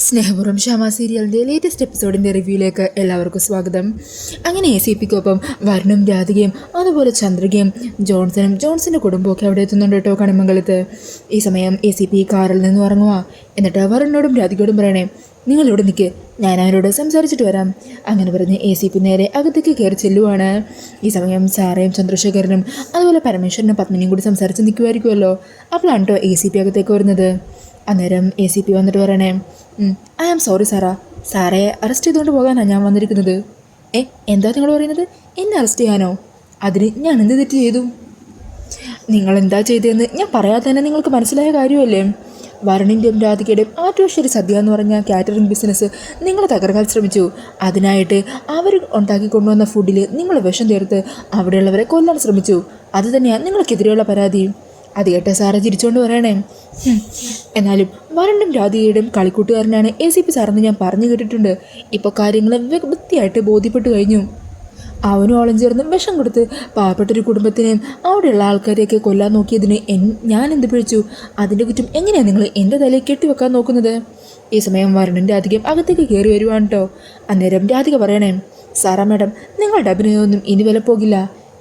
സ്നേഹപൂർവ്വം ക്ഷമ സീരിയലിൻ്റെ ലേറ്റസ്റ്റ് എപ്പിസോഡിൻ്റെ റിവ്യൂയിലേക്ക് എല്ലാവർക്കും സ്വാഗതം. അങ്ങനെ ACPക്കൊപ്പം വരുണും രാധികയും അതുപോലെ ചന്ദ്രികയും ജോൺസന്റെ കുടുംബമൊക്കെ അവിടെ എത്തുന്നുണ്ട് കേട്ടോ കണിമംഗലത്ത്. ഈ സമയം ACP കാറിൽ നിന്ന് ഇറങ്ങുക. എന്നിട്ട് വരുണിനോടും രാധികയോടും പറയണേ, നിങ്ങളിവിടെ നിൽക്ക്, ഞാൻ അവരോട് സംസാരിച്ചിട്ട് വരാം. അങ്ങനെ പറഞ്ഞ് ACP നേരെ അകത്തേക്ക് കയറി ചെല്ലുവാണ്. ഈ സമയം സാറയും ചന്ദ്രശേഖരനും അതുപോലെ പരമേശ്വരനും പത്മിനിയും കൂടി സംസാരിച്ച് നിൽക്കുമായിരിക്കുമല്ലോ. അപ്പോഴാണ് കേട്ടോ ACP അകത്തേക്ക് വരുന്നത്. അന്നേരം ACP വന്നിട്ട് പറയണേ, ഐ ആം സോറി സാറേ അറസ്റ്റ് ചെയ്തുകൊണ്ട് പോകാനാണ് ഞാൻ വന്നിരിക്കുന്നത്. എന്താ നിങ്ങൾ പറയുന്നത്? എന്നെ അറസ്റ്റ് ചെയ്യാനോ? അതിന് ഞാൻ എന്ത് തെറ്റ് ചെയ്തു? നിങ്ങൾ എന്താ ചെയ്തതെന്ന് ഞാൻ പറയാതെ തന്നെ നിങ്ങൾക്ക് മനസ്സിലായ കാര്യമല്ലേ? വരുണിൻ്റെയും രാധികയുടെയും ആറ്റുശ്ശേരി സദ്യ എന്ന് പറഞ്ഞ കാറ്ററിംഗ് ബിസിനസ് നിങ്ങൾ തകർക്കാൻ ശ്രമിച്ചു. അതിനായിട്ട് അവർ ഉണ്ടാക്കി കൊണ്ടുവന്ന ഫുഡിൽ നിങ്ങൾ വിഷം ചേർത്ത് അവിടെയുള്ളവരെ കൊല്ലാൻ ശ്രമിച്ചു. അത് തന്നെയാണ് നിങ്ങൾക്കെതിരെയുള്ള പരാതി. അത് കേട്ട സാറ് ചിരിച്ചുകൊണ്ട് പറയണേ, എന്നാലും വരുണും രാധികയുടെയും കളിക്കൂട്ടുകാരനാണ് ACP സാറെന്ന് ഞാൻ പറഞ്ഞു കേട്ടിട്ടുണ്ട്. ഇപ്പോൾ കാര്യങ്ങൾ വൃത്തിയായിട്ട് ബോധ്യപ്പെട്ടു കഴിഞ്ഞു. അവനും അവളും ചേർന്ന് വിഷം കൊടുത്ത് പാവപ്പെട്ടൊരു കുടുംബത്തിനെയും അവിടെയുള്ള ആൾക്കാരെയൊക്കെ കൊല്ലാൻ നോക്കിയതിന് ഞാൻ എന്ത് പിഴച്ചു? അതിൻ്റെ കുറ്റം എങ്ങനെയാണ് നിങ്ങൾ എൻ്റെ തലയിൽ കെട്ടിവെക്കാൻ നോക്കുന്നത്? ഈ സമയം വരുണും രാധികയും അകത്തേക്ക് കയറി വരുവാണ് കേട്ടോ. അന്നേരം രാധിക പറയണേ, സാറാ മാഡം, നിങ്ങളുടെ അഭിനയമൊന്നും ഇനി വില പോകില്ല.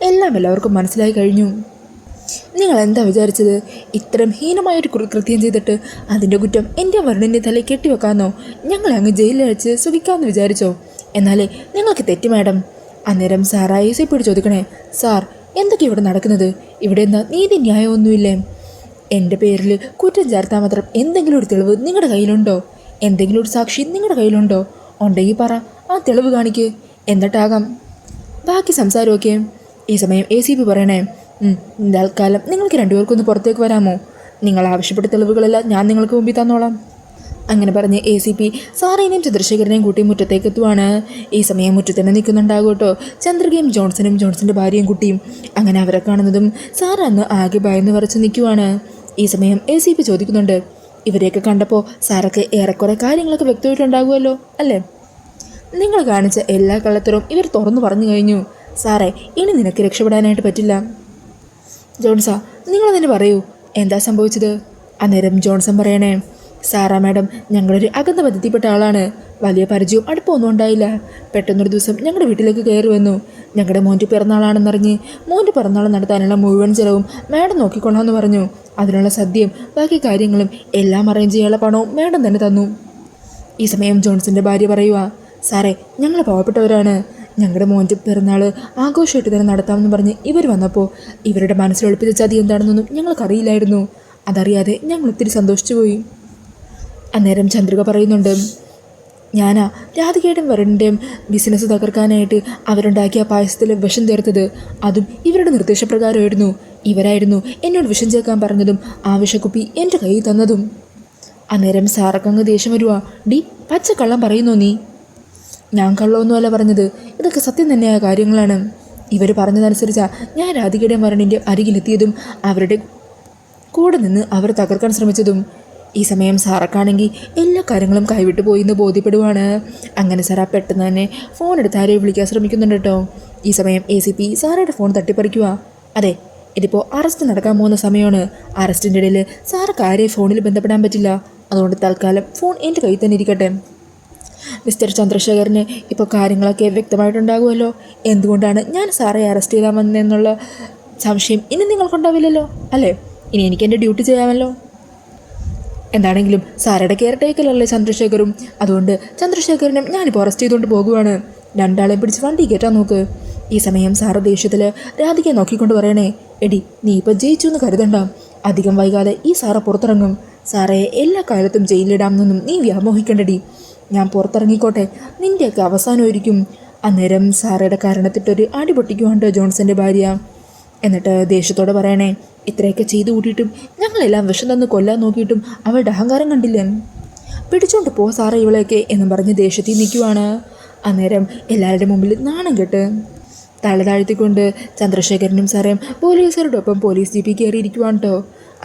എല്ലാം എല്ലാവർക്കും മനസ്സിലായി കഴിഞ്ഞു. നിങ്ങൾ എന്താ വിചാരിച്ചത്? ഇത്തരം ഹീനമായൊരു കൃത്യം ചെയ്തിട്ട് അതിൻ്റെ കുറ്റം എൻ്റെ വരുണിൻ്റെ തലയിൽ കെട്ടിവെക്കാമെന്നോ? ഞങ്ങളെ അങ്ങ് ജയിലിലയച്ച് സുഖിക്കാമെന്ന് വിചാരിച്ചോ? എന്നാലേ നിങ്ങൾക്ക് തെറ്റി മാഡം. അന്നേരം സാറാ ACP ചോദിക്കണേ, സാർ എന്തൊക്കെ ഇവിടെ നടക്കുന്നത്? ഇവിടെ എന്താ നീതി ന്യായമൊന്നുമില്ലേ? എൻ്റെ പേരിൽ കുറ്റം ചേർത്താൽ മാത്രം എന്തെങ്കിലും ഒരു തെളിവ് നിങ്ങളുടെ കയ്യിലുണ്ടോ? എന്തെങ്കിലും ഒരു സാക്ഷി നിങ്ങളുടെ കയ്യിലുണ്ടോ? ഉണ്ടെങ്കിൽ പറ, ആ തെളിവ് കാണിക്ക്, എന്നിട്ടാകാം ബാക്കി സംസാരമൊക്കെ. ഈ സമയം ACP പറയണേ, തൽക്കാലം നിങ്ങൾക്ക് രണ്ടുപേർക്കൊന്ന് പുറത്തേക്ക് വരാമോ? നിങ്ങൾ ആവശ്യപ്പെട്ട തെളിവുകളെല്ലാം ഞാൻ നിങ്ങൾക്ക് മുമ്പിൽ തന്നോളാം. അങ്ങനെ പറഞ്ഞ് ACP സാറേനെയും ചന്ദ്രശേഖരനെയും കൂട്ടി മുറ്റത്തേക്ക് എത്തുവാണ്. ഈ സമയം മുറ്റത്ത് തന്നെ നിൽക്കുന്നുണ്ടാകും കേട്ടോ ചന്ദ്രികയും ജോൺസന്റെ ഭാര്യയും കുട്ടിയും. അങ്ങനെ അവരെ കാണുന്നതും സാറ അന്ന് ആകെ ഭയന്ന് വരച്ച് നിൽക്കുവാണ്. ഈ സമയം ACP ചോദിക്കുന്നുണ്ട്, ഇവരെയൊക്കെ കണ്ടപ്പോൾ സാറൊക്കെ ഏറെക്കുറെ കാര്യങ്ങളൊക്കെ വ്യക്തമായിട്ടുണ്ടാകുമല്ലോ അല്ലേ? നിങ്ങൾ കാണിച്ച എല്ലാ കള്ളത്തരവും ഇവർ തുറന്നു പറഞ്ഞു കഴിഞ്ഞു. സാറേ, ഇനി നിനക്ക് രക്ഷപ്പെടാനായിട്ട് പറ്റില്ല. ജോൺസാ, നിങ്ങൾ തന്നെ പറയൂ, എന്താ സംഭവിച്ചത്? അന്നേരം ജോൺസൺ പറയണേ, സാറാ മാഡം, ഞങ്ങളൊരു അകന്ന ബന്ധത്തിൽപ്പെട്ട ആളാണ്. വലിയ പരിചയവും അടുപ്പമൊന്നും ഉണ്ടായില്ല. പെട്ടെന്നൊരു ദിവസം ഞങ്ങളുടെ വീട്ടിലേക്ക് കയറി വന്നു. ഞങ്ങളുടെ മോൻ്റെ പിറന്നാളാണെന്നറിഞ്ഞ് മോൻ്റെ പിറന്നാൾ നടത്താനുള്ള മുഴുവൻ ചിലവും മാഡം നോക്കിക്കൊള്ളാമെന്ന് പറഞ്ഞു. അതിനുള്ള സദ്യയും ബാക്കി കാര്യങ്ങളും എല്ലാം അറേഞ്ച് ചെയ്യാനുള്ള പണവും മാഡം തന്നെ തന്നു. ഈ സമയം ജോൺസന്റെ ഭാര്യ പറയുക, സാറേ, ഞങ്ങൾ പാവപ്പെട്ടവരാണ്. ഞങ്ങളുടെ മോൻ്റെ പിറന്നാൾ ആഘോഷമായിട്ട് തന്നെ നടത്താമെന്ന് പറഞ്ഞ് ഇവർ വന്നപ്പോൾ ഇവരുടെ മനസ്സിൽ ഒളിപ്പിച്ച ചതി എന്താണെന്നൊന്നും ഞങ്ങൾക്കറിയില്ലായിരുന്നു. അതറിയാതെ ഞങ്ങൾ ഒത്തിരി സന്തോഷിച്ചു പോയി. അന്നേരം ചന്ദ്രിക പറയുന്നുണ്ട്, ഞാനാ രാധികയുടെയും വരുണിൻ്റെയും ബിസിനസ് തകർക്കാനായിട്ട് അവരുണ്ടാക്കിയ പായസത്തിൽ വിഷം ചേർത്തത്. അതും ഇവരുടെ നിർദ്ദേശപ്രകാരമായിരുന്നു. ഇവരായിരുന്നു എന്നോട് വിഷം ചേർക്കാൻ പറഞ്ഞതും ആ വിഷക്കുപ്പി എൻ്റെ കയ്യിൽ തന്നതും. അന്നേരം സാറക്കങ്ങ് ദേഷ്യം വരുവാ, ഡി പച്ചക്കള്ളം പറയുന്നോ നീ? ഞാൻ കള്ളമൊന്നുമല്ല പറഞ്ഞത്, ഇതൊക്കെ സത്യം തന്നെയായ കാര്യങ്ങളാണ്. ഇവർ പറഞ്ഞതനുസരിച്ചാണ് ഞാൻ രാധികയുടെയും വരുണിൻ്റെ അരികിലെത്തിയതും അവരുടെ കൂടെ നിന്ന് അവർ തകർക്കാൻ ശ്രമിച്ചതും. ഈ സമയം സാറക്കാണെങ്കിൽ എല്ലാ കാര്യങ്ങളും കൈവിട്ടു പോയി എന്ന് ബോധ്യപ്പെടുവാണ്. അങ്ങനെ സാറ പെട്ടെന്ന് തന്നെ ഫോൺ എടുത്ത് ആരെയും വിളിക്കാൻ ശ്രമിക്കുന്നുണ്ട് കേട്ടോ. ഈ സമയം ACP സാറയുടെ ഫോൺ തട്ടിപ്പറിക്കുക. അതെ, ഇതിപ്പോൾ അറസ്റ്റ് നടക്കാൻ പോകുന്ന സമയമാണ്. അറസ്റ്റിൻ്റെ ഇടയിൽ സാറക്ക് ആരെയും ഫോണിൽ ബന്ധപ്പെടാൻ പറ്റില്ല. അതുകൊണ്ട് തൽക്കാലം ഫോൺ എൻ്റെ കയ്യിൽ തന്നെ ഇരിക്കട്ടെ. മിസ്റ്റർ ചന്ദ്രശേഖരന് ഇപ്പോൾ കാര്യങ്ങളൊക്കെ വ്യക്തമായിട്ടുണ്ടാകുമല്ലോ. എന്തുകൊണ്ടാണ് ഞാൻ സാറെ അറസ്റ്റ് ചെയ്താൽ വന്നതെന്നുള്ള സംശയം ഇനി നിങ്ങൾക്കുണ്ടാവില്ലല്ലോ അല്ലേ? ഇനി എനിക്ക് എൻ്റെ ഡ്യൂട്ടി ചെയ്യാമല്ലോ. എന്താണെങ്കിലും സാറയുടെ കെയർ ടേക്കലല്ലേ ചന്ദ്രശേഖരും. അതുകൊണ്ട് ചന്ദ്രശേഖരനും ഞാനിപ്പോൾ അറസ്റ്റ് ചെയ്തുകൊണ്ട് പോകുവാണ്. രണ്ടാളെയും പിടിച്ച് വണ്ടി കയറ്റാൻ നോക്ക്. ഈ സമയം സാറ് ദേഷ്യത്തിൽ രാധികയെ നോക്കിക്കൊണ്ട് പറയണേ, എടി, നീ ഇപ്പം ജയിച്ചു എന്ന് കരുതണ്ട. അധികം വൈകാതെ ഈ സാറ പുറത്തിറങ്ങും. സാറേ എല്ലാ കാലത്തും ജയിലിടാമെന്നൊന്നും നീ വ്യാമോഹിക്കണ്ടടി. ഞാൻ പുറത്തിറങ്ങിക്കോട്ടെ, നിൻ്റെയൊക്കെ അവസാനമായിരിക്കും. അന്നേരം സാറയുടെ കാരണത്തിട്ടൊരു അടി പൊട്ടിക്കുവാണ്ട് ജോൺസന്റെ ഭാര്യ. എന്നിട്ട് ദേഷ്യത്തോടെ പറയണേ, ഇത്രയൊക്കെ ചെയ്തു കൂട്ടിയിട്ടും ഞങ്ങളെല്ലാം വിഷം തന്ന് കൊല്ലാൻ നോക്കിയിട്ടും അവളുടെ അഹങ്കാരം കണ്ടില്ലേ? പിടിച്ചോണ്ട് പോ സാറേ ഇവളെയൊക്കെ എന്നും പറഞ്ഞ് ദേഷ്യത്തിൽ നിൽക്കുവാണ്. അന്നേരം എല്ലാവരുടെ മുമ്പിൽ നാണം കെട്ട് തല താഴ്ത്തിക്കൊണ്ട് ചന്ദ്രശേഖരനും സാറേയും പോലീസുകാരുടെ ഒപ്പം പോലീസ് ജീപ്പിൽ കയറിയിരിക്കുവാണ് കേട്ടോ.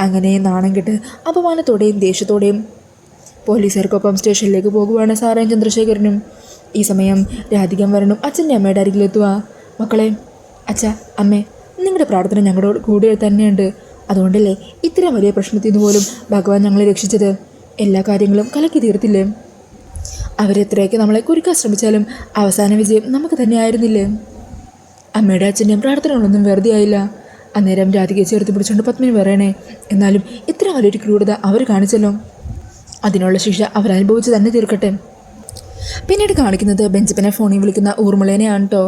അങ്ങനെ നാണം കെട്ട് അപമാനത്തോടെയും ദേഷ്യത്തോടെയും പോലീസുകാർക്കൊപ്പം സ്റ്റേഷനിലേക്ക് പോകുവാണ് സാറേയും ചന്ദ്രശേഖരനും. ഈ സമയം രാധികം വരുണും അച്ഛൻ്റെ അമ്മയുടെ അരികിലെത്തുക. മക്കളെ, അച്ഛ, അമ്മേ, നിങ്ങളുടെ പ്രാർത്ഥന ഞങ്ങളുടെ കൂടെ തന്നെയുണ്ട്. അതുകൊണ്ടല്ലേ ഇത്രയും വലിയ പ്രശ്നത്തിൽ നിന്ന് പോലും ഭഗവാൻ ഞങ്ങളെ രക്ഷിച്ചത്. എല്ലാ കാര്യങ്ങളും കലക്കി തീർത്തില്ലേ? അവരെത്രയൊക്കെ നമ്മളെ കുരുക്കാൻ ശ്രമിച്ചാലും അവസാന വിജയം നമുക്ക് തന്നെയായിരുന്നില്ലേ? അമ്മയുടെ അച്ഛൻ്റെയും പ്രാർത്ഥനകളൊന്നും വെറുതെ ആയില്ല. അന്നേരം രാധികയെ ചേർത്ത് പിടിച്ചുകൊണ്ട് പത്മിനി പറയണേ, എന്നാലും ഇത്ര വലിയൊരു ക്രൂരത അവർ കാണിച്ചല്ലോ, അതിനുള്ള ശിക്ഷ അവരനുഭവിച്ച് തന്നെ തീർക്കട്ടെ. പിന്നീട് കാണിക്കുന്നത് ബെഞ്ചമിനെ ഫോണിൽ വിളിക്കുന്ന ഊർമിളേനെയാണ് കേട്ടോ.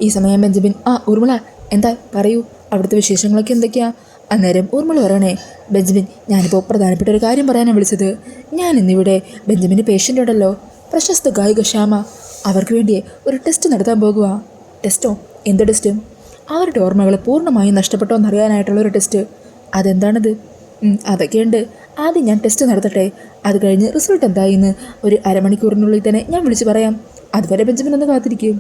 ഈ സമയം ബെഞ്ചമിൻ, ഊർമിള എന്താ പറയൂ, അവിടുത്തെ വിശേഷങ്ങളൊക്കെ എന്തൊക്കെയാ? അന്നേരം ഊർമിള പറയണേ, ബെഞ്ചമിൻ ഞാനിപ്പോൾ പ്രധാനപ്പെട്ട ഒരു കാര്യം പറയാനാണ് വിളിച്ചത്. ഞാൻ ഇന്നിവിടെ ബെഞ്ചമിൻ്റെ പേഷ്യൻ്റ് ഉണ്ടല്ലോ, പ്രശസ്ത ഗായിക ശ്യാമ, അവർക്ക് വേണ്ടി ഒരു ടെസ്റ്റ് നടത്താൻ പോകുക. ടെസ്റ്റോ? എന്ത് ടെസ്റ്റ്? അവരുടെ ഓർമ്മകൾ പൂർണ്ണമായും നഷ്ടപ്പെട്ടോ എന്നറിയാനായിട്ടുള്ളൊരു ടെസ്റ്റ്. അതെന്താണത്? അതൊക്കെയുണ്ട്. ആദ്യം ഞാൻ ടെസ്റ്റ് നടത്തട്ടെ, അത് കഴിഞ്ഞ് റിസൾട്ട് എന്തായിന്ന് ഒരു അരമണിക്കൂറിനുള്ളിൽ തന്നെ ഞാൻ വിളിച്ച് പറയാം. അതുവരെ ബെഞ്ചമിൻ ഒന്ന് കാത്തിരിക്കും.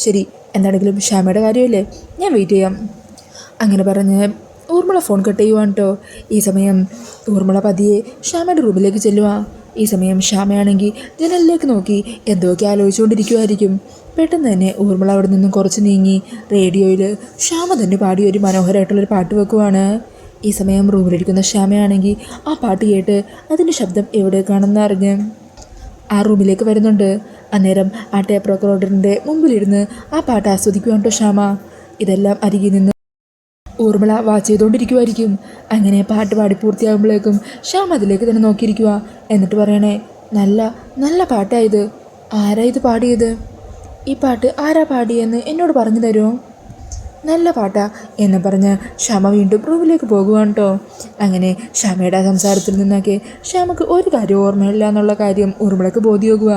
ശരി, എന്താണെങ്കിലും ശ്യാമയുടെ കാര്യമല്ലേ, ഞാൻ വെയിറ്റ് ചെയ്യാം. അങ്ങനെ പറഞ്ഞ് ഊർമിള ഫോൺ കട്ട് ചെയ്യുവാണ് കേട്ടോ. ഈ സമയം ഊർമിള പതിയെ ശ്യാമയുടെ റൂമിലേക്ക് ചെല്ലുക. ഈ സമയം ശ്യാമയാണെങ്കിൽ ജനലിലേക്ക് നോക്കി എന്തൊക്കെ ആലോചിച്ചുകൊണ്ടിരിക്കുമായിരിക്കും. പെട്ടെന്ന് തന്നെ ഊർമിള അവിടെ നിന്നും കുറച്ച് നീങ്ങി റേഡിയോയിൽ ശ്യാമ തന്നെ പാടിയ ഒരു മനോഹരമായിട്ടുള്ളൊരു പാട്ട് വെക്കുവാണ്. ഈ സമയം റൂമിലിരിക്കുന്ന ശ്യാമയാണെങ്കിൽ ആ പാട്ട് കേട്ട് അതിൻ്റെ ശബ്ദം എവിടേക്കാണെന്ന് അറിഞ്ഞ് ആ റൂമിലേക്ക് വരുന്നുണ്ട്. അന്നേരം ആ ടേപ്പ് റെക്കോർഡറിൻ്റെ മുമ്പിലിരുന്ന് ആ പാട്ട് ആസ്വദിക്കുവാണ് കേട്ടോ ശ്യാമ. ഇതെല്ലാം അരികിൽ നിന്ന് ഊർമിള വാച്ച് ചെയ്തുകൊണ്ടിരിക്കുമായിരിക്കും. അങ്ങനെ പാട്ട് പാടി പൂർത്തിയാകുമ്പോഴേക്കും ശ്യാമ അതിലേക്ക് തന്നെ നോക്കിയിരിക്കുക. എന്നിട്ട് പറയണേ, നല്ല നല്ല പാട്ടായത്, ആരാ ഇത് പാടിയത്? ഈ പാട്ട് ആരാ പാടിയെന്ന് എന്നോട് പറഞ്ഞു തരുമോ? നല്ല പാട്ടാ എന്ന് പറഞ്ഞ് ശ്യാമ വീണ്ടും റൂമിലേക്ക് പോകുവാണ് കേട്ടോ. അങ്ങനെ ശ്യാമയുടെ സംസാരത്തിൽ നിന്നൊക്കെ ശ്യാമക്ക് ഒരു കാര്യം ഓർമ്മയില്ല എന്നുള്ള കാര്യം ഊർമിളക്ക് ബോധ്യമാകുക.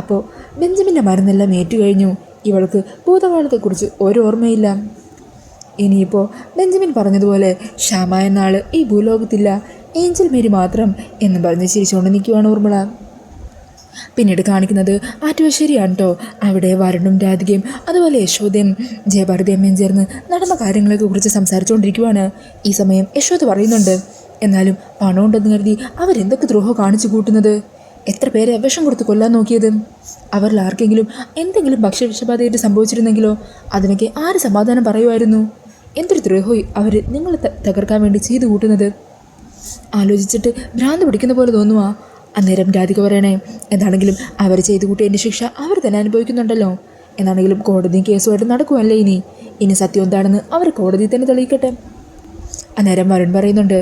അപ്പോൾ ബെഞ്ചമിൻ്റെ മരുന്നെല്ലാം ഏറ്റു കഴിഞ്ഞു, ഇവൾക്ക് ഭൂതകാലത്തെക്കുറിച്ച് ഒരു ഓർമ്മയില്ല. ഇനിയിപ്പോൾ ബെഞ്ചമിൻ പറഞ്ഞതുപോലെ ശ്യാമ എന്നാൾ ഈ ഭൂലോകത്തില്ല, ഏഞ്ചൽ മേരി മാത്രം എന്ന് പറഞ്ഞ് ചിരിച്ചുകൊണ്ട് നിൽക്കുവാണ് ഊർമിള. പിന്നീട് കാണിക്കുന്നത് ആറ്റുവശ്ശേരിയാണ് കേട്ടോ. അവിടെ വരുണും രാധികയും അതുപോലെ യശോദയും ജയഭാരതിയമ്മയും ചേർന്ന് നടന്ന കാര്യങ്ങളെയൊക്കെ കുറിച്ച് സംസാരിച്ചുകൊണ്ടിരിക്കുവാണ്. ഈ സമയം യശോദ പറയുന്നുണ്ട്, എന്നാലും പണം ഉണ്ടെന്ന് കരുതി അവരെന്തൊക്കെ ദ്രോഹം കാണിച്ചു കൂട്ടുന്നത്? എത്ര പേരെ വിഷം കൊടുത്ത് കൊല്ലാൻ നോക്കിയത്? അവരിൽ ആർക്കെങ്കിലും എന്തെങ്കിലും ഭക്ഷ്യവിഷബാധയായിട്ട് സംഭവിച്ചിരുന്നെങ്കിലോ അതിനൊക്കെ ആര് സമാധാനം പറയുമായിരുന്നു? എന്തൊരു ദ്രോഹവും അവർ നിങ്ങളെ തകർക്കാൻ വേണ്ടി ചെയ്തു കൂട്ടുന്നത്. ആലോചിച്ചിട്ട് ഭ്രാന്ത് പിടിക്കുന്ന പോലെ തോന്നുവാ. അന്നേരം രാധിക പറയണേ, എന്താണെങ്കിലും അവർ ചെയ്തു കൂട്ടിയതിൻ്റെ ശിക്ഷ അവർ തന്നെ അനുഭവിക്കുന്നുണ്ടല്ലോ. എന്നാണെങ്കിലും കോടതിയും കേസുമായിട്ട് നടക്കുമല്ലേ ഇനി സത്യം എന്താണെന്ന് അവർ കോടതി തന്നെ തെളിയിക്കട്ടെ. അന്നേരം വരുൺ പറയുന്നുണ്ട്,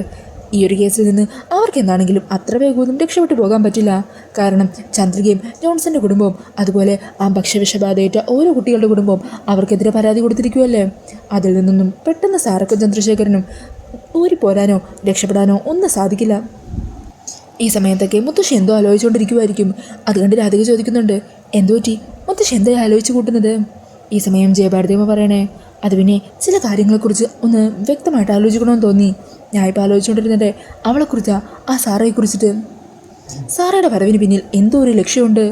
ഈ ഒരു കേസിൽ നിന്ന് അവർക്ക് എന്താണെങ്കിലും അത്ര വേഗമൊന്നും രക്ഷപ്പെട്ടു പോകാൻ പറ്റില്ല. കാരണം ചന്ദ്രികയും ജോൺസന്റെ കുടുംബവും അതുപോലെ ആ ഭക്ഷ്യവിഷബാധയേറ്റ ഓരോ കുട്ടികളുടെ കുടുംബവും അവർക്കെതിരെ പരാതി കൊടുത്തിരിക്കുമല്ലേ. അതിൽ നിന്നൊന്നും പെട്ടെന്ന് സാറക്കും ചന്ദ്രശേഖരനും ഊരിപ്പോരാനോ രക്ഷപ്പെടാനോ ഒന്നും സാധിക്കില്ല. ഈ സമയത്തൊക്കെ മുത്തശ്ശി എന്തോ ആലോചിച്ചുകൊണ്ടിരിക്കുമായിരിക്കും. അതുകൊണ്ട് രാധിക ചോദിക്കുന്നുണ്ട്, എന്തോ പറ്റി മുത്തശ്ശി എന്താ ആലോചിച്ച് കൂട്ടുന്നത്? ഈ സമയം ജയഭാരതിയമ്മ പറയണേ, അത് പിന്നെ ചില കാര്യങ്ങളെക്കുറിച്ച് ഒന്ന് വ്യക്തമായിട്ട് ആലോചിക്കണമെന്ന് തോന്നി. ഞാൻ ഇപ്പോൾ ആലോചിച്ചുകൊണ്ടിരുന്നത് അവളെക്കുറിച്ചാണ്, ആ സാറയെക്കുറിച്ചിട്ട്. സാറയുടെ വരവിന് പിന്നിൽ എന്തോ ഒരു ലക്ഷ്യമുണ്ട്.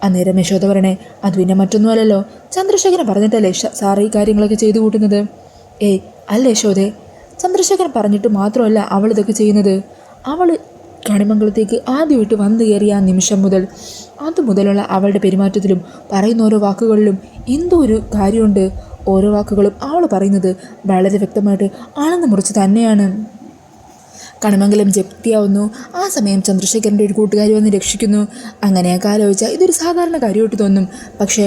അന്നേരം യശോദ പറയണേ, അത് പിന്നെ മറ്റൊന്നും അല്ലല്ലോ, ചന്ദ്രശേഖരൻ പറഞ്ഞിട്ടല്ലേ സാറ ഈ കാര്യങ്ങളൊക്കെ ചെയ്തു കൂട്ടുന്നത്. ഏയ് അല്ല യശോദേ, ചന്ദ്രശേഖരൻ പറഞ്ഞിട്ട് മാത്രമല്ല അവൾ ഇതൊക്കെ ചെയ്യുന്നത്. അവൾ കണിമംഗലത്തേക്ക് ആദ്യമായിട്ട് വന്നു കയറിയ ആ നിമിഷം മുതൽ അതുമുതലുള്ള അവളുടെ പെരുമാറ്റത്തിലും പറയുന്ന ഓരോ വാക്കുകളിലും എന്തോ ഒരു കാര്യമുണ്ട്. ഓരോ വാക്കുകളും അവൾ പറയുന്നത് വളരെ വ്യക്തമായിട്ട് ആണെന്ന് മുറിച്ച് തന്നെയാണ്. കണിമംഗലം ജപ്തിയാവുന്നു. ആ സമയം ചന്ദ്രശേഖരൻ്റെ ഒരു കൂട്ടുകാരി വന്ന് രക്ഷിക്കുന്നു. അങ്ങനെയൊക്കെ ആലോചിച്ചാൽ ഇതൊരു സാധാരണ കാര്യമായിട്ട് തോന്നും. പക്ഷേ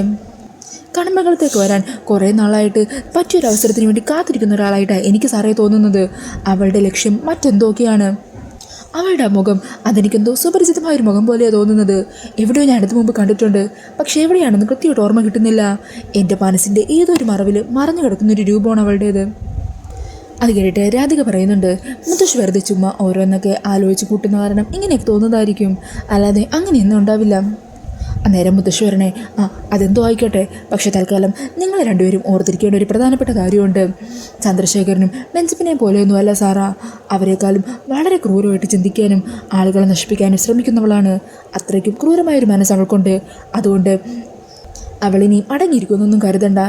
കണിമംഗലത്തേക്ക് വരാൻ കുറേ നാളായിട്ട് പറ്റിയൊരവസരത്തിന് വേണ്ടി കാത്തിരിക്കുന്ന ഒരാളായിട്ടാണ് എനിക്ക് സാറേ തോന്നുന്നത്. അവളുടെ ലക്ഷ്യം മറ്റെന്തൊക്കെയാണ്. അവളുടെ മുഖം അതെനിക്കെന്തോ സുപരിചിതമായൊരു മുഖം പോലെയാണ് തോന്നുന്നത്. എവിടെയോ ഞാൻ അടുത്ത് മുമ്പ് കണ്ടിട്ടുണ്ട്, പക്ഷേ എവിടെയാണെന്ന് കൃത്യമായിട്ട് ഓർമ്മ കിട്ടുന്നില്ല. എൻ്റെ മനസ്സിൻ്റെ ഏതോ ഒരു മറവിൽ മറഞ്ഞു കിടക്കുന്നൊരു രൂപമാണ് അവളുടേത്. അത് കേട്ടിട്ട് രാധിക പറയുന്നുണ്ട്, മുത്തശ്ശി വെറുതെ ചുമ്മാ ഓരോന്നൊക്കെ ആലോചിച്ച് കൂട്ടുന്ന കാരണം ഇങ്ങനെയൊക്കെ തോന്നുന്നതായിരിക്കും, അല്ലാതെ അങ്ങനെയൊന്നും ഉണ്ടാവില്ല. അന്നേരം മുത്തശ്ശി വരണേ, അതെന്തോ ആയിക്കോട്ടെ, പക്ഷേ തൽക്കാലം നിങ്ങൾ രണ്ടുപേരും ഓർത്തിരിക്കേണ്ട ഒരു പ്രധാനപ്പെട്ട കാര്യമുണ്ട്. ചന്ദ്രശേഖരനും ബെഞ്ചമിനെയും പോലെയൊന്നും അല്ല സാറാ. അവരെക്കാളും വളരെ ക്രൂരമായിട്ട് ചിന്തിക്കാനും ആളുകളെ നശിപ്പിക്കാനും ശ്രമിക്കുന്നവളാണ്. അത്രയ്ക്കും ക്രൂരമായൊരു മനസ്സ് അവൾക്കുണ്ട്. അതുകൊണ്ട് അവളിനിയും അടങ്ങിയിരിക്കുമെന്നൊന്നും കരുതണ്ട.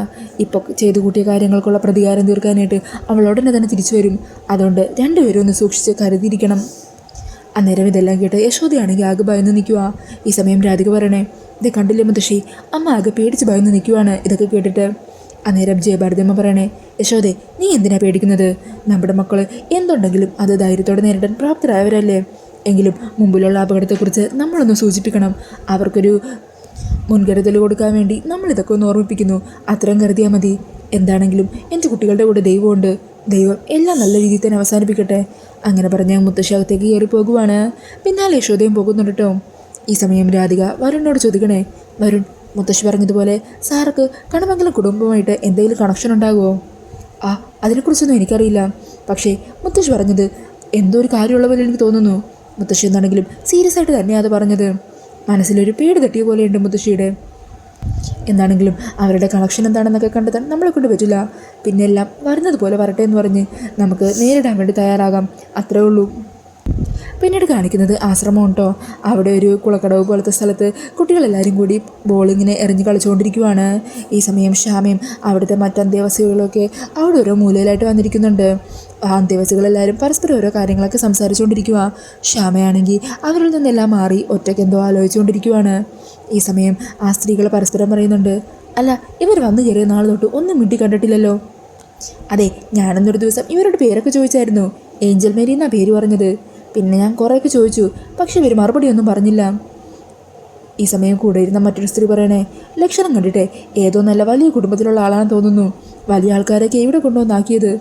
ഇപ്പോൾ ചെയ്തു കൂട്ടിയ കാര്യങ്ങൾക്കുള്ള പ്രതികാരം തീർക്കാനായിട്ട് അവൾ ഉടനെ തന്നെ തിരിച്ചു വരും. അതുകൊണ്ട് രണ്ടുപേരും ഒന്ന് സൂക്ഷിച്ച് കരുതിയിരിക്കണം. അന്നേരം ഇതെല്ലാം കേട്ട് യശോദയാണെങ്കിൽ ആകെ ഭയന്ന് നിൽക്കുക. ഈ സമയം രാധിക പറയണേ, ഇത് കണ്ടില്ലേ മുത്തശ്ശി, അമ്മ ആകെ പേടിച്ച് ഭയന്ന് നിൽക്കുവാണ് ഇതൊക്കെ കേട്ടിട്ട്. അന്നേരം ജയഭാരതിയമ്മ പറയണേ, യശോദേ നീ എന്തിനാ പേടിക്കുന്നത്? നമ്മുടെ മക്കൾ എന്തുണ്ടെങ്കിലും അത് ധൈര്യത്തോടെ നേരിടാൻ പ്രാപ്തരായവരല്ലേ. എങ്കിലും മുമ്പിലുള്ള അപകടത്തെക്കുറിച്ച് നമ്മളൊന്ന് സൂചിപ്പിക്കണം. അവർക്കൊരു മുൻകരുതൽ കൊടുക്കാൻ വേണ്ടി നമ്മളിതൊക്കെ ഒന്ന് ഓർമ്മിപ്പിക്കുന്നു. അത്രയും കരുതിയാൽ മതി. എന്താണെങ്കിലും എൻ്റെ കുട്ടികളുടെ കൂടെ ദൈവമുണ്ട്. ദൈവം എല്ലാം നല്ല രീതിയിൽ തന്നെ അവസാനിപ്പിക്കട്ടെ. അങ്ങനെ പറഞ്ഞ് മുത്തശ്ശി അകത്തേക്ക് കയറി പോകുവാണ്. പിന്നാലെ യശോദയും പോകുന്നുണ്ട് കേട്ടോ. ഈ സമയം രാധിക വരുണിനോട് ചോദിക്കണേ, വരുൺ, മുത്തശ്ശി പറഞ്ഞതുപോലെ സാർക്ക് കണമംഗലം കുടുംബമായിട്ട് എന്തെങ്കിലും കണക്ഷൻ ഉണ്ടാകുമോ? അതിനെക്കുറിച്ചൊന്നും എനിക്കറിയില്ല. പക്ഷേ മുത്തശ്ശി പറഞ്ഞത് എന്തോ ഒരു കാര്യമുള്ള പോലെ എനിക്ക് തോന്നുന്നു. മുത്തശ്ശി എന്താണെങ്കിലും സീരിയസ് ആയിട്ട് തന്നെയാണ് അത് പറഞ്ഞത്. മനസ്സിലൊരു പേടി തട്ടിയ പോലെയുണ്ട് മുത്തശ്ശിയുടെ. എന്താണെങ്കിലും അവരുടെ കണക്ഷൻ എന്താണെന്നൊക്കെ കണ്ടെത്താൻ നമ്മളെ കൊണ്ട് പറ്റില്ല. പിന്നെ എല്ലാം വരുന്നത് പോലെ വരട്ടെ എന്ന് പറഞ്ഞ് നമുക്ക് നേരിടാൻ വേണ്ടി തയ്യാറാകാം. അത്രേ ഉള്ളൂ. പിന്നീട് കാണിക്കുന്നത് ആശ്രമം കേട്ടോ. അവിടെ ഒരു കുളക്കടവ് പോലത്തെ സ്ഥലത്ത് കുട്ടികളെല്ലാവരും കൂടി ബോളിങ്ങിനെ എറിഞ്ഞ് കളിച്ചുകൊണ്ടിരിക്കുവാണ്. ഈ സമയം ശ്യാമയും അവിടുത്തെ മറ്റ് അന്തേവാസികളൊക്കെ അവിടെ ഓരോ മൂലയിലായിട്ട് വന്നിരിക്കുന്നുണ്ട്. ആ അന്തേവാസികളെല്ലാവരും പരസ്പരം ഓരോ കാര്യങ്ങളൊക്കെ സംസാരിച്ചുകൊണ്ടിരിക്കുക. ശ്യാമയാണെങ്കിൽ അവരിൽ നിന്നെല്ലാം മാറി ഒറ്റയ്ക്ക് എന്തോ ആലോചിച്ചുകൊണ്ടിരിക്കുവാണ്. ഈ സമയം ആ സ്ത്രീകൾ പരസ്പരം പറയുന്നുണ്ട്, അല്ല, ഇവർ വന്നു കയറിയ നാൾ തൊട്ട് ഒന്നും മിണ്ടി കണ്ടിട്ടില്ലല്ലോ. അതെ, ഞാനെന്നൊരു ദിവസം ഇവരുടെ പേരൊക്കെ ചോദിച്ചായിരുന്നു. ഏഞ്ചൽ മേരി എന്നാണ് പേര് പറഞ്ഞത്. പിന്നെ ഞാൻ കുറേയൊക്കെ ചോദിച്ചു, പക്ഷെ ഇവർ മറുപടിയൊന്നും പറഞ്ഞില്ല. ഈ സമയം കൂടെ ഇരുന്ന മറ്റൊരു സ്ത്രീ പറയണേ, ലക്ഷണം കണ്ടിട്ടേ ഏതോ നല്ല വലിയ കുടുംബത്തിലുള്ള ആളാണെന്ന് തോന്നുന്നു. വലിയ ആൾക്കാരൊക്കെ എവിടെ കൊണ്ടുവന്നാക്കിയത്.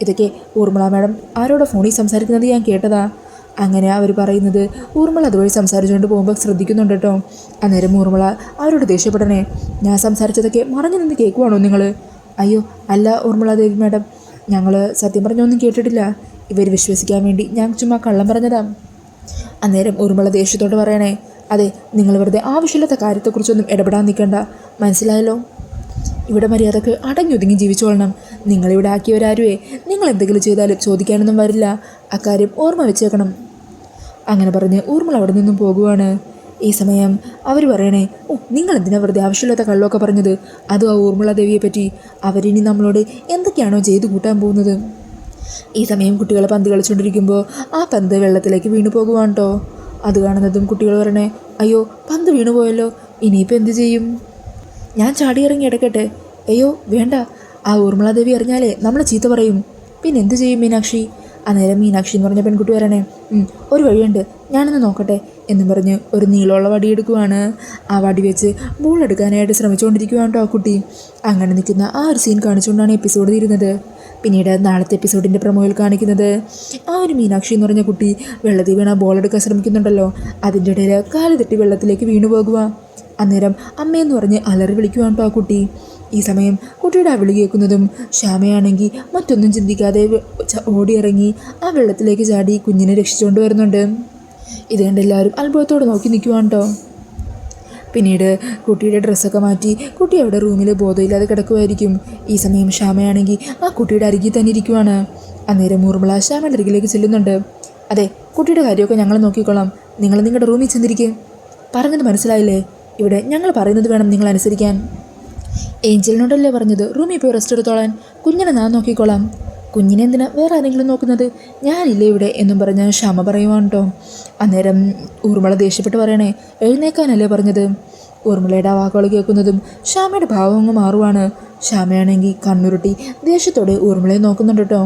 ഇതൊക്കെ ഊർമിള മാഡം ആരോടെ ഫോണിൽ സംസാരിക്കുന്നത് ഞാൻ കേട്ടതാ. അങ്ങനെ അവർ പറയുന്നത് ഊർമിള അതുവഴി സംസാരിച്ചുകൊണ്ട് പോകുമ്പോൾ ശ്രദ്ധിക്കുന്നുണ്ട് കേട്ടോ. അന്നേരം ഊർമിള അവരോട് ദേഷ്യപ്പെടണേ, ഞാൻ സംസാരിച്ചതൊക്കെ മറഞ്ഞു നിന്ന് കേൾക്കുവാണോ നിങ്ങൾ? അയ്യോ അല്ല ഊർമിള ദേവി മാഡം, ഞങ്ങൾ സത്യം പറഞ്ഞൊന്നും കേട്ടിട്ടില്ല. ഇവർ വിശ്വസിക്കാൻ വേണ്ടി ഞാൻ ചുമ്മാ കള്ളം പറഞ്ഞതാ. അന്നേരം ഊർമിള ദേഷ്യത്തോട് പറയണേ, അതെ, നിങ്ങൾ വെറുതെ ആവശ്യമില്ലാത്ത കാര്യത്തെക്കുറിച്ചൊന്നും ഇടപെടാൻ നിൽക്കണ്ട, മനസ്സിലായല്ലോ? ഇവിടെ മര്യാദക്ക് അടങ്ങി ജീവിച്ചോളണം. നിങ്ങളിവിടെ ആക്കിയവരാരുവേ നിങ്ങൾ എന്തെങ്കിലും ചെയ്താലും ചോദിക്കാനൊന്നും വരില്ല. അക്കാര്യം ഓർമ്മ വെച്ചേക്കണം. അങ്ങനെ പറഞ്ഞ് ഊർമിള അവിടെ നിന്നും പോകുവാണ്. ഈ സമയം അവർ പറയണേ, നിങ്ങൾ എന്തിനാ വെറുതെ ആവശ്യമില്ലാത്ത കള്ളമൊക്കെ പറഞ്ഞത്? അതും ആ ഊർമിള ദേവിയെ പറ്റി. അവരിനി നമ്മളോട് എന്തൊക്കെയാണോ ചെയ്തു കൂട്ടാൻ പോകുന്നത്. ഈ സമയം കുട്ടികൾ പന്ത് കളിച്ചുകൊണ്ടിരിക്കുമ്പോൾ ആ പന്ത് വെള്ളത്തിലേക്ക് വീണു പോകുവാണ് കേട്ടോ. അത് കാണുന്നതും കുട്ടികൾ പറയണേ, അയ്യോ പന്ത് വീണു പോയല്ലോ, ഇനിയിപ്പോൾ എന്ത് ചെയ്യും? ഞാൻ ചാടിയിറങ്ങി എടുക്കട്ടെ? അയ്യോ വേണ്ട, ആ ഊർമിളാദേവി അറിഞ്ഞാലേ നമ്മളെ ചീത്ത പറയും. പിന്നെ എന്ത് ചെയ്യും മീനാക്ഷി? അന്നേരം മീനാക്ഷി എന്ന് പറഞ്ഞ പെൺകുട്ടി വരണേ, ഒരു വഴിയുണ്ട്, ഞാനൊന്ന് നോക്കട്ടെ എന്നും പറഞ്ഞ് ഒരു നീളമുള്ള വടി എടുക്കുവാണ്. ആ വടി വെച്ച് ബോൾ എടുക്കാനായിട്ട് ശ്രമിച്ചുകൊണ്ടിരിക്കുകയാണ് കേട്ടോ ആ കുട്ടി. അങ്ങനെ നിൽക്കുന്ന ആ ഒരു സീൻ കാണിച്ചുകൊണ്ടാണ് എപ്പിസോഡ് തീരുന്നത്. പിന്നീട് നാളത്തെ എപ്പിസോഡിൻ്റെ പ്രൊമോയിൽ കാണിക്കുന്നത് ആ ഒരു മീനാക്ഷി എന്ന് പറഞ്ഞ കുട്ടി വെള്ളത്തിൽ വീണ ബോൾ എടുക്കാൻ ശ്രമിക്കുന്നുണ്ടല്ലോ, അതിൻ്റെ ഇടയിൽ കാല് തെറ്റി വെള്ളത്തിലേക്ക് വീണു പോകുക. അന്നേരം അമ്മയെന്ന് പറഞ്ഞ് അലറി വിളിക്കുവാണ് കേട്ടോ ആ കുട്ടി. ഈ സമയം കുട്ടിയുടെ ആ വിളി കേൾക്കുന്നതും ശ്യാമയാണെങ്കിൽ മറ്റൊന്നും ചിന്തിക്കാതെ ഓടിയിറങ്ങി ആ വെള്ളത്തിലേക്ക് ചാടി കുഞ്ഞിനെ രക്ഷിച്ചുകൊണ്ട് വരുന്നുണ്ട്. ഇത് കണ്ട് എല്ലാവരും അത്ഭുതത്തോടെ നോക്കി നിൽക്കുവാണ് കേട്ടോ. പിന്നീട് കുട്ടിയുടെ ഡ്രസ്സൊക്കെ മാറ്റി കുട്ടി അവിടെ റൂമിൽ ബോധമില്ലാതെ കിടക്കുമായിരിക്കും. ഈ സമയം ശ്യാമയാണെങ്കിൽ ആ കുട്ടിയുടെ അരികിൽ തന്നെ ഇരിക്കുവാണ്. അന്നേരം ഊർമിള ശ്യാമയുടെ അരികിലേക്ക് ചെല്ലുന്നുണ്ട്. അതെ, കുട്ടിയുടെ കാര്യമൊക്കെ ഞങ്ങൾ നോക്കിക്കോളാം, നിങ്ങൾ നിങ്ങളുടെ റൂമിൽ ചെന്നിരിക്കും. പറഞ്ഞത് മനസ്സിലായില്ലേ? ഇവിടെ ഞങ്ങൾ പറയുന്നത് വേണം നിങ്ങൾ അനുസരിക്കാൻ. ഏഞ്ചലിനോടല്ലേ പറഞ്ഞത് റൂമിൽ പോയി റെസ്റ്റ് എടുത്തോളാൻ? കുഞ്ഞിനെ ഞാൻ നോക്കിക്കോളാം. കുഞ്ഞിനെ എന്തിനാ വേറെ ആരെങ്കിലും നോക്കുന്നത്? ഞാനില്ലേ ഇവിടെ എന്നും പറഞ്ഞ് ശ്യാമ പറയുവാണ് കേട്ടോ. അന്നേരം ഊർമിള ദേഷ്യപ്പെട്ട് പറയണേ, എഴുന്നേക്കാനല്ലേ പറഞ്ഞത്? ഊർമിളയുടെ ആ വാക്കുകൾ കേൾക്കുന്നതും ശ്യാമയുടെ ഭാവം അങ്ങ് മാറുവാണ്. ശ്യാമയാണെങ്കിൽ കണ്ണുരുട്ടി ദേഷ്യത്തോടെ ഊർമിളയെ നോക്കുന്നുണ്ട് കേട്ടോ.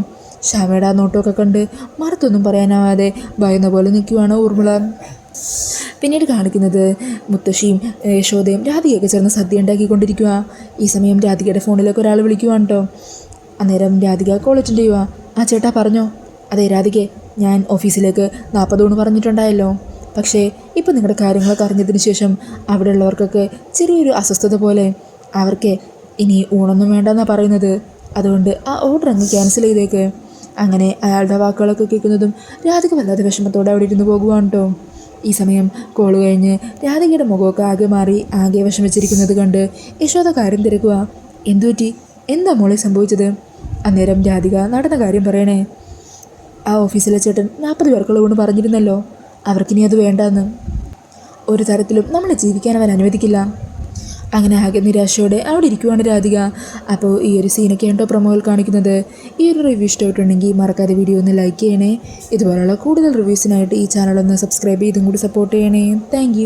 ശ്യാമയുടെ ആ നോട്ടമൊക്കെ കണ്ട് മറുത്തൊന്നും പറയാനാവാതെ ഭയന്ന പോലെ നിൽക്കുവാണ് ഊർമിള. പിന്നീട് കാണിക്കുന്നത് മുത്തശ്ശിയും യശോദയും രാധികയൊക്കെ ചേർന്ന് സദ്യ ഉണ്ടാക്കിക്കൊണ്ടിരിക്കുക. ഈ സമയം രാധികയുടെ ഫോണിലേക്ക് ഒരാൾ വിളിക്കുവാണ് കേട്ടോ. അന്നേരം രാധിക കോൾ അറ്റൻഡ് ചെയ്യുക. ആ ചേട്ടാ പറഞ്ഞോ? അതെ രാധികെ, ഞാൻ ഓഫീസിലേക്ക് 40 ഊണ് പറഞ്ഞിട്ടുണ്ടായല്ലോ. പക്ഷേ ഇപ്പോൾ നിങ്ങളുടെ കാര്യങ്ങളൊക്കെ അറിഞ്ഞതിന് ശേഷം അവിടെ ഉള്ളവർക്കൊക്കെ ചെറിയൊരു അസ്വസ്ഥത പോലെ. അവർക്ക് ഇനി ഊണൊന്നും വേണ്ടെന്നാണ് പറയുന്നത്. അതുകൊണ്ട് ആ ഓർഡർ അങ്ങ് ക്യാൻസൽ ചെയ്തേക്ക്. അങ്ങനെ അയാളുടെ വാക്കുകളൊക്കെ കേൾക്കുന്നതും രാധിക വല്ലാതെ വിഷമത്തോടെ അവിടെ ഇരുന്ന് പോകുവാണ് കേട്ടോ. ഈ സമയം കോള് കഴിഞ്ഞ് രാധികയുടെ മുഖമൊക്കെ ആകെ മാറി ആകെ വിഷമിച്ചിരിക്കുന്നത് കണ്ട് യശോദ കാര്യം തിരക്കുക. എന്തുപറ്റി? എന്താ മോളെ സംഭവിച്ചത്? അന്നേരം രാധിക നടന്ന കാര്യം പറയണേ. ആ ഓഫീസിലെ ചേട്ടൻ 40 പേർക്കുള്ള ഊണ് പറഞ്ഞിരുന്നല്ലോ, അവർക്കിനി അത് വേണ്ടെന്ന്. ഒരു തരത്തിലും നമ്മളെ ജീവിക്കാൻ അവൻ അനുവദിക്കില്ല. അങ്ങനെ ആകെ നിരാശയോടെ അവിടെ ഇരിക്കുവാണ് രാധിക. അപ്പോൾ ഈ ഒരു സീനൊക്കെ ഉണ്ടോ പ്രൊമോയിൽ കാണിക്കുന്നത്. ഈ ഒരു റിവ്യൂ ഇഷ്ടമായിട്ടുണ്ടെങ്കിൽ മറക്കാതെ വീഡിയോ ഒന്ന് ലൈക്ക് ചെയ്യണേ. ഇതുപോലുള്ള കൂടുതൽ റിവ്യൂസിനായിട്ട് ഈ ചാനലൊന്ന് സബ്സ്ക്രൈബ് ചെയ്തും കൂടി സപ്പോർട്ട് ചെയ്യണേ. താങ്ക്